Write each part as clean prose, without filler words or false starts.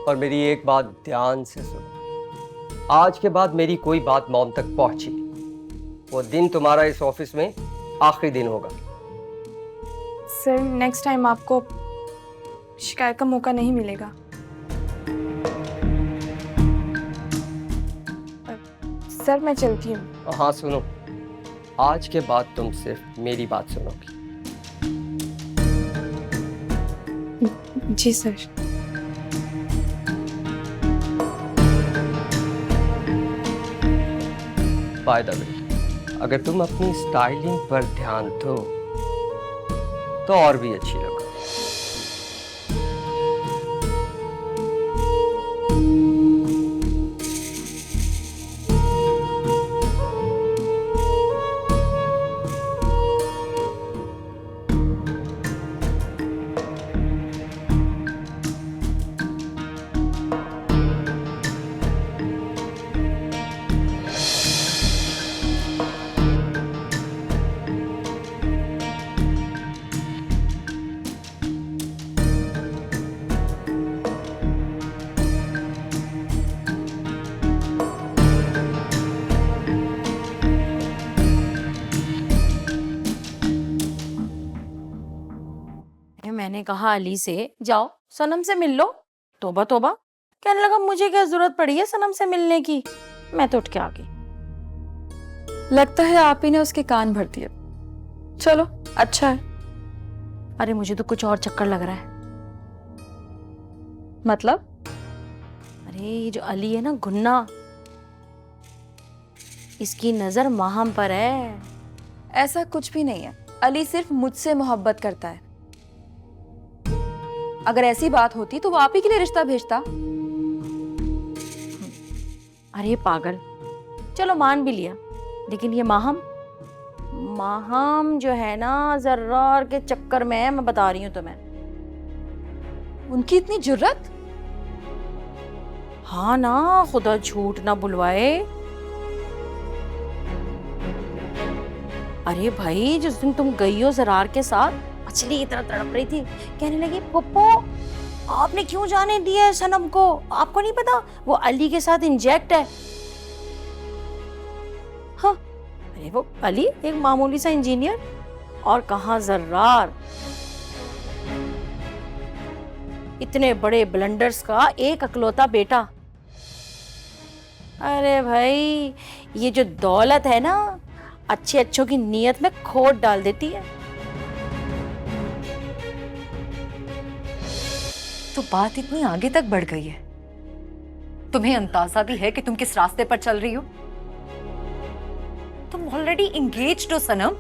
और मेरी एक बात ध्यान से सुनो। आज के बाद मेरी कोई बात मॉम तक पहुंची, वो दिन तुम्हारा इस ऑफिस में आखिरी दिन होगा। सर नेक्स्ट टाइम आपको शिकायत का मौका नहीं मिलेगा। सर मैं चलती हूँ। हाँ सुनो, आज के बाद तुम सिर्फ मेरी बात सुनोगी। जी सर। बाय द वे, अगर तुम अपनी स्टाइलिंग पर ध्यान दो तो और भी अच्छी लगो। मैंने कहा अली से जाओ सनम से मिल लो। तोबा तोबा, कहने लगा मुझे क्या जरूरत पड़ी है सनम से मिलने की। मैं तो उठ के आ गई। लगता है आप ही ने उसके कान भर दिए। चलो अच्छा है। अरे मुझे तो कुछ और चक्कर लग रहा है। मतलब? अरे ये जो अली है ना गुन्ना, इसकी नजर माहम पर है। ऐसा कुछ भी नहीं है। अली सिर्फ मुझसे मोहब्बत करता है। अगर ऐसी बात होती तो वो आप ही के लिए रिश्ता भेजता। अरे पागल, चलो मान भी लिया, लेकिन ये माहम जो है ना जर्रार के चक्कर में है, मैं बता रही हूँ तुम्हें। उनकी इतनी जुर्रत? हाँ ना, खुदा झूठ ना बुलवाए। अरे भाई जिस दिन तुम गई हो जरार के साथ, मछली की तरह तड़प रही थी, कहने लगी पप्पो आपने क्यों जाने दिया है सनम को, आपको नहीं पता वो अली के साथ इंजेक्ट है। हाँ, अरे वो अली एक मामूली सा इंजीनियर, और कहाँ जर्रार इतने बड़े ब्लंडर्स का एक अकलौता बेटा। अरे भाई ये जो दौलत है ना, अच्छे अच्छों की नीयत में खोट डाल देती है। तो बात इतनी आगे तक बढ़ गई है, तुम्हें अंदाजा भी है कि तुम किस रास्ते पर चल रही हो? तुम ऑलरेडी एंगेज्ड हो सनम।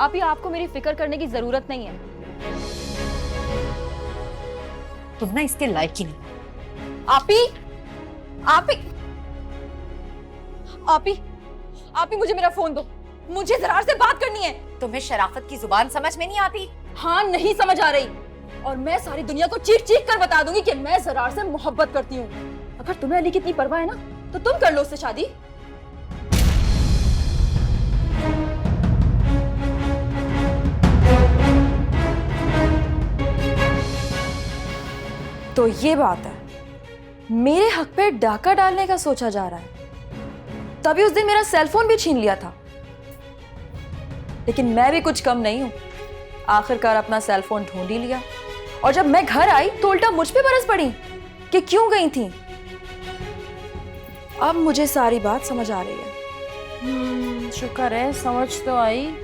अभी आपको मेरी फिक्र करने की जरूरत नहीं है। तुम ना इसके लायक ही नहीं। आप ही मुझे मेरा फोन दो, मुझे जरार से बात करनी है। तुम्हें शराफत की जुबान समझ में नहीं आती? हाँ नहीं समझ आ रही, और मैं सारी दुनिया को चीख चीख कर बता दूंगी कि मैं जरार से मोहब्बत करती हूँ। अगर तुम्हें अली की इतनी परवाह है ना, तो तुम कर लो उससे शादी। तो ये बात है, मेरे हक पे डाका डालने का सोचा जा रहा है। तभी उस दिन मेरा सेलफोन भी छीन लिया था, लेकिन मैं भी कुछ कम नहीं हूं। आखिरकार अपना सेलफोन ढूंढ ही लिया, और जब मैं घर आई तो उल्टा मुझ पे बरस पड़ी कि क्यों गई थी। अब मुझे सारी बात समझ आ रही है। शुक्र है समझ तो आई।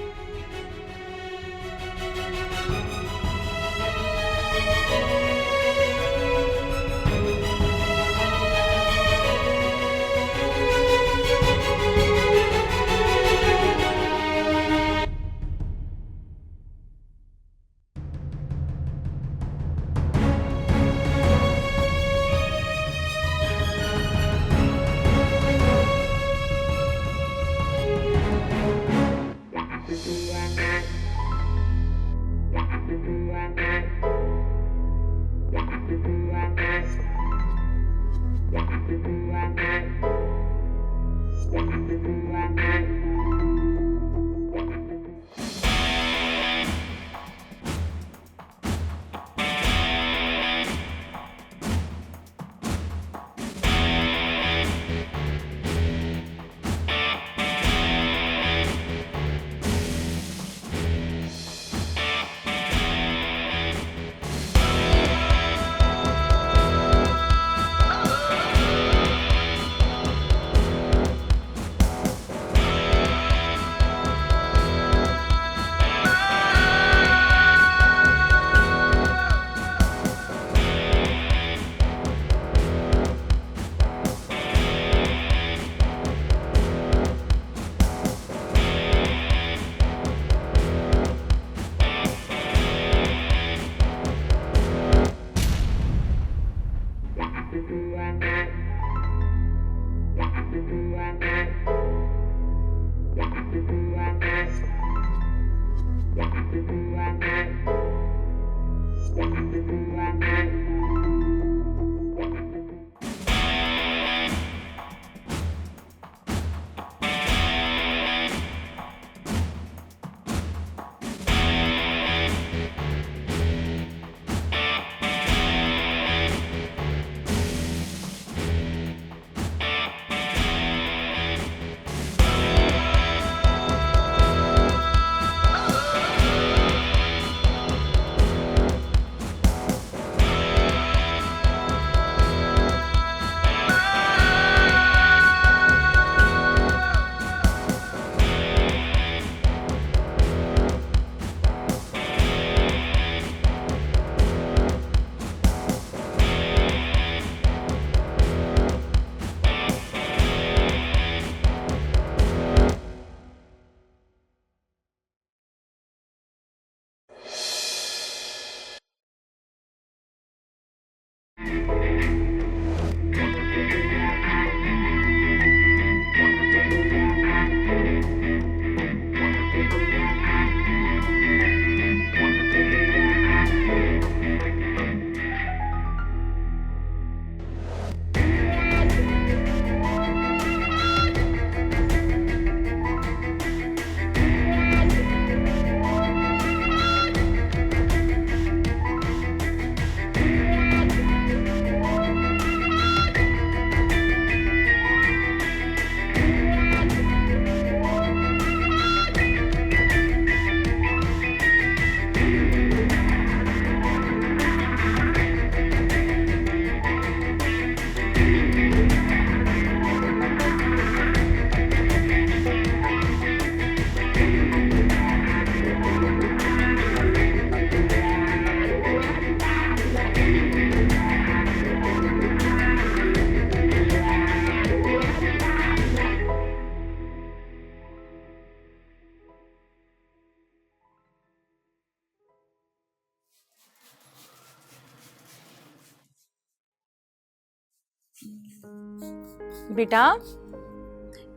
बेटा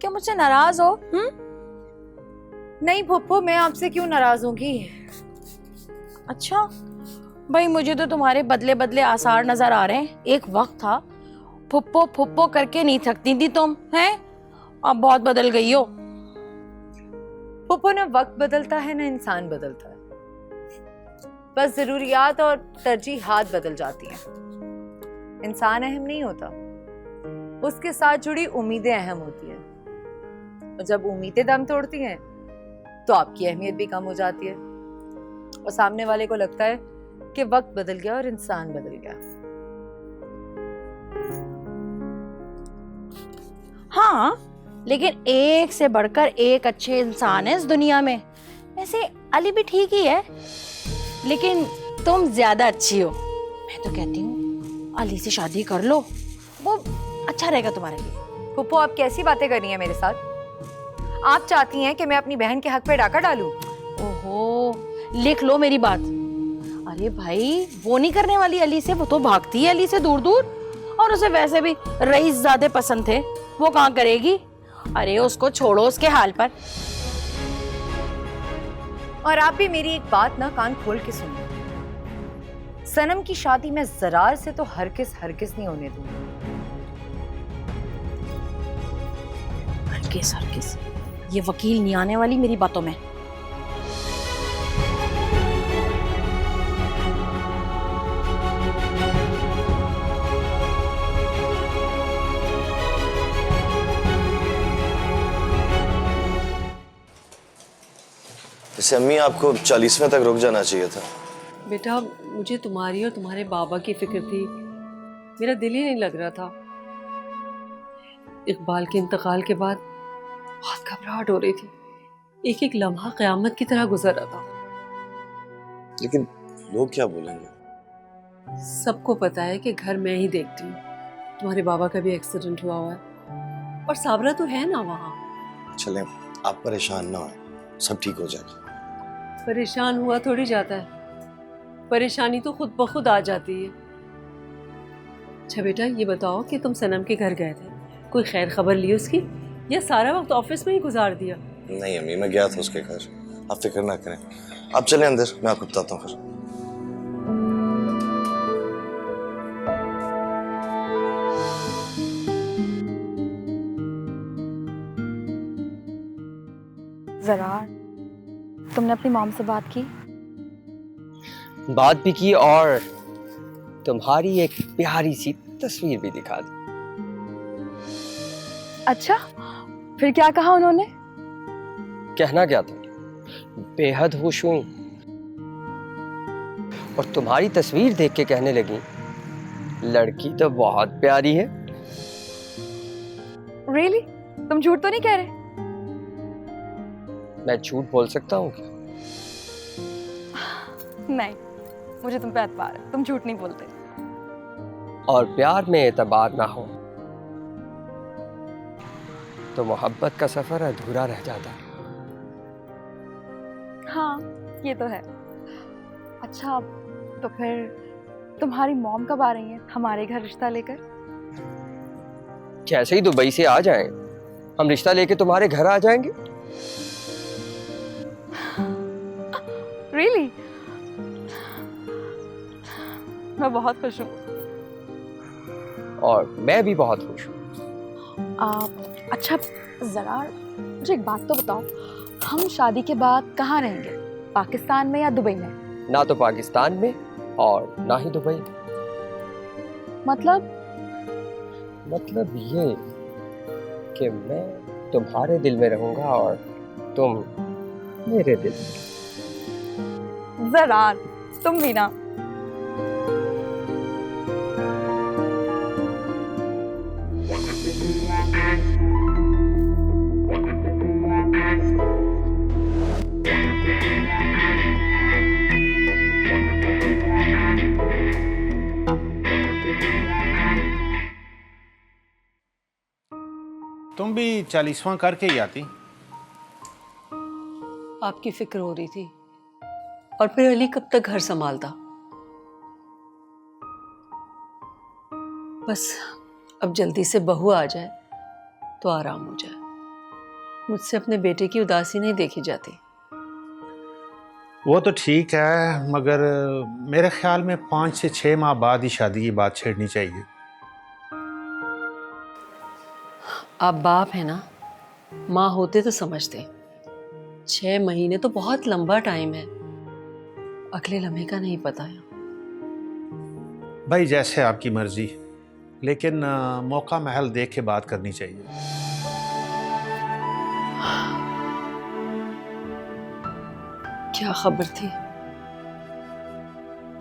क्या मुझसे नाराज हो? नहीं फुप्पो, मैं आपसे क्यों नाराज होंगी? अच्छा भाई, मुझे तो तुम्हारे बदले बदले आसार नजर आ रहे हैं। एक वक्त था फुप्पो फुप्पो करके नहीं थकती थी तुम, हैं? अब बहुत बदल गई हो। फुप्पो, ना वक्त बदलता है ना इंसान बदलता है, बस जरूरियात और तरजीहात बदल जाती हैं। इंसान अहम नहीं होता, उसके साथ जुड़ी उम्मीदें अहम होती हैं, और जब उम्मीदें दम तोड़ती हैं तो आपकी अहमियत भी कम हो जाती है, और सामने वाले को लगता है कि वक्त बदल गया और इंसान बदल गया। हाँ, लेकिन एक से बढ़कर एक अच्छे इंसान है इस दुनिया में। वैसे अली भी ठीक ही है, लेकिन तुम ज्यादा अच्छी हो। मैं तो कहती हूँ अली से शादी कर लो, वो अच्छा रहेगा तुम्हारे लिए। फुप्पो, आप कैसी बातें कर रही हैं मेरे साथ? आप चाहती हैं कि मैं अपनी बहन के हक पे डाका डालूं? ओहो, लिख लो मेरी बात। अरे भाई, वो नहीं करने वाली अली से, वो तो भागती है अली से दूर दूर, और उसे वैसे भी रईस ज्यादा पसंद थे, वो कहाँ करेगी। अरे उसको छोड़ो उसके हाल पर। और आप भी मेरी एक बात ना कान खोल के सुनो, सनम की शादी मैं जरार से तो हरगिज़ हरगिज़ नहीं होने दूंगी। हरगिज़ हरगिज़, ये वकील नहीं आने वाली मेरी बातों में। वैसे अम्मी, आपको 40वें तक रुक जाना चाहिए था। बेटा, मुझे तुम्हारी और तुम्हारे बाबा की फिक्र थी, मेरा दिल ही नहीं लग रहा था। इकबाल के इंतकाल के बाद बहुत घबराहट हो रही थी, एक एक लम्हा क़यामत की तरह गुजर रहा था। लेकिन लोग क्या बोलेंगे? सबको पता है कि घर मैं ही देखती हूँ, तुम्हारे बाबा का भी एक्सीडेंट हुआ हुआ है, और साबरा तो है ना वहाँ। चलें, आप परेशान ना हो, सब ठीक हो जाएगा। परेशान हुआ थोड़ी जाता है, परेशानी तो खुद ब खुद आ जाती है। अच्छा बेटा, ये बताओ कि तुम सनम के घर गए थे, कोई खैर खबर ली उसकी, या सारा वक्त ऑफिस में ही गुजार दिया? नहीं अम्मी, मैं गया था उसके घर, आप फिक्र ना करें। आप चलें अंदर, मैं आपको बताता हूँ फिर। जरार, तुमने अपनी मॉम से बात की? बात भी की और तुम्हारी एक प्यारी सी तस्वीर भी दिखा दी। अच्छा, फिर क्या कहा उन्होंने? कहना क्या था, बेहद खुश हुई और तुम्हारी तस्वीर देख के कहने लगी, लड़की तो बहुत प्यारी है। रियली? तुम झूठ तो नहीं कह रहे? मैं झूठ बोल सकता हूँ क्या? नहीं, मुझे तुम पे एतबार है, तुम झूठ नहीं बोलते। और प्यार में एतबार ना हो तो मोहब्बत का सफर अधूरा रह जाता है। हाँ, ये तो है। अच्छा, तो फिर तुम्हारी मॉम कब आ रही है हमारे घर रिश्ता लेकर? जैसे ही दुबई से आ जाएं, हम रिश्ता लेके तुम्हारे घर आ जाएंगे। रियली? मैं बहुत खुश हूँ। और मैं भी बहुत खुश हूँ। अच्छा जरा मुझे एक बात तो बताओ, हम शादी के बाद कहाँ रहेंगे, पाकिस्तान में या दुबई में? ना तो पाकिस्तान में और ना ही दुबई में। मतलब ये कि मैं तुम्हारे दिल में रहूंगा और तुम मेरे दिल में। जरा तुम भी ना। तुम भी 40वां करके ही आती। आपकी फिक्र हो रही थी, और फिर अली कब तक घर संभालता। बस अब जल्दी से बहू आ जाए तो आराम हो जाए। मुझसे अपने बेटे की उदासी नहीं देखी जाती। वो तो ठीक है, मगर मेरे ख्याल में 5 से 6 माह बाद ही शादी की बात छेड़नी चाहिए। आप बाप है ना, माँ होते तो समझते। 6 महीने तो बहुत लंबा टाइम है, अगले लम्हे का नहीं पता है। भाई जैसे आपकी मर्जी, लेकिन मौका महल देख के बात करनी चाहिए। क्या खबर थी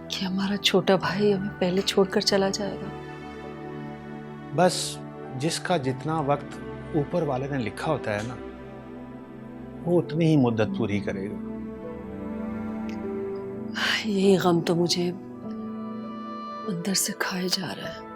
कि हमारा छोटा भाई हमें पहले छोड़कर चला जाएगा। बस जिसका जितना वक्त ऊपर वाले ने लिखा होता है ना, वो उतनी ही मुद्दत पूरी करेगा। यही गम तो मुझे अंदर से खाए जा रहा है।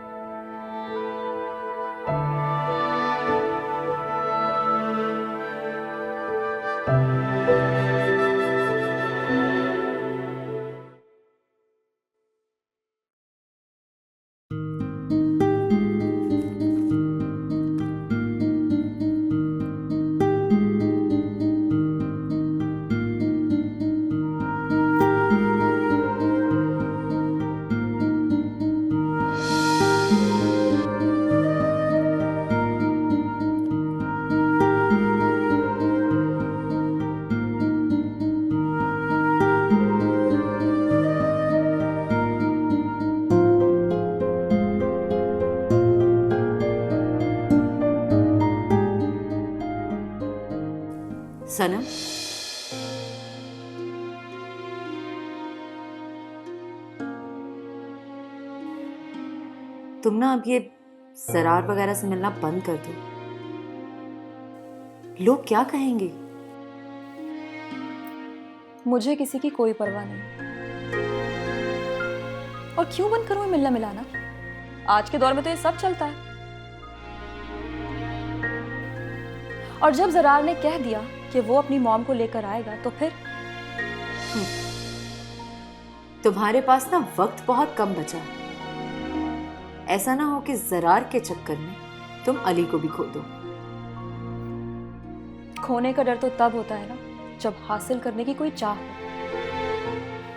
सनम, तुम ना अब ये जरार वगैरह से मिलना बंद कर दो। लोग क्या कहेंगे? मुझे किसी की कोई परवाह नहीं। और क्यों बंद करूं मिलना मिलाना? आज के दौर में तो ये सब चलता है। और जब जरार ने कह दिया कि वो अपनी मॉम को लेकर आएगा, तो फिर तुम्हारे पास ना वक्त बहुत कम बचा। ऐसा ना हो कि जरार के चक्कर में तुम अली को भी खो दो। खोने का डर तो तब होता है ना, जब हासिल करने की कोई चाह हो।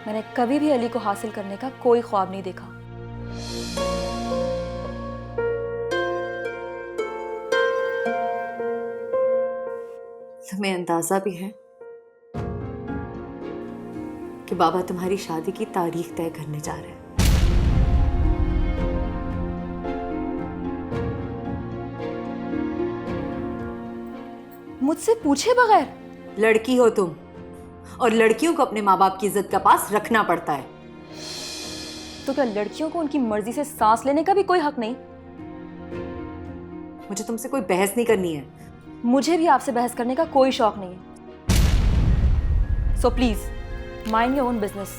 मैंने कभी भी अली को हासिल करने का कोई ख्वाब नहीं देखा। तुम्हें अंदाजा भी है कि बाबा तुम्हारी शादी की तारीख तय करने जा रहे हैं। मुझसे पूछे बगैर? लड़की हो तुम, और लड़कियों को अपने माँ बाप की इज्जत का पास रखना पड़ता है। तो क्या लड़कियों को उनकी मर्जी से सांस लेने का भी कोई हक नहीं? मुझे तुमसे कोई बहस नहीं करनी है। मुझे भी आपसे बहस करने का कोई शौक नहीं है। So please mind your own business.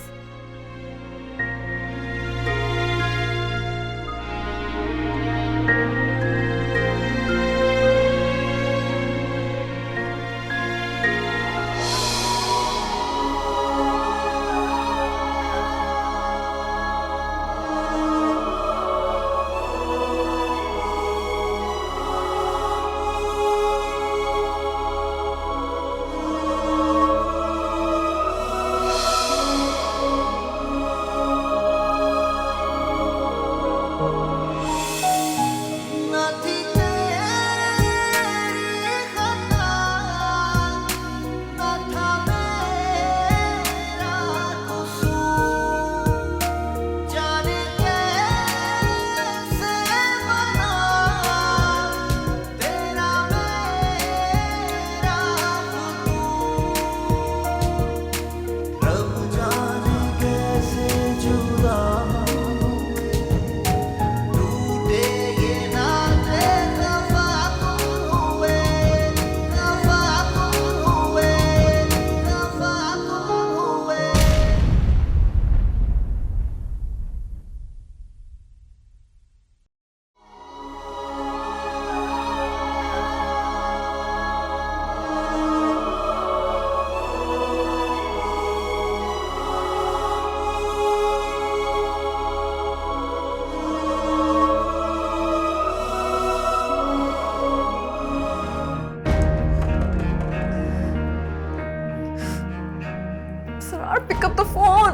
Phone.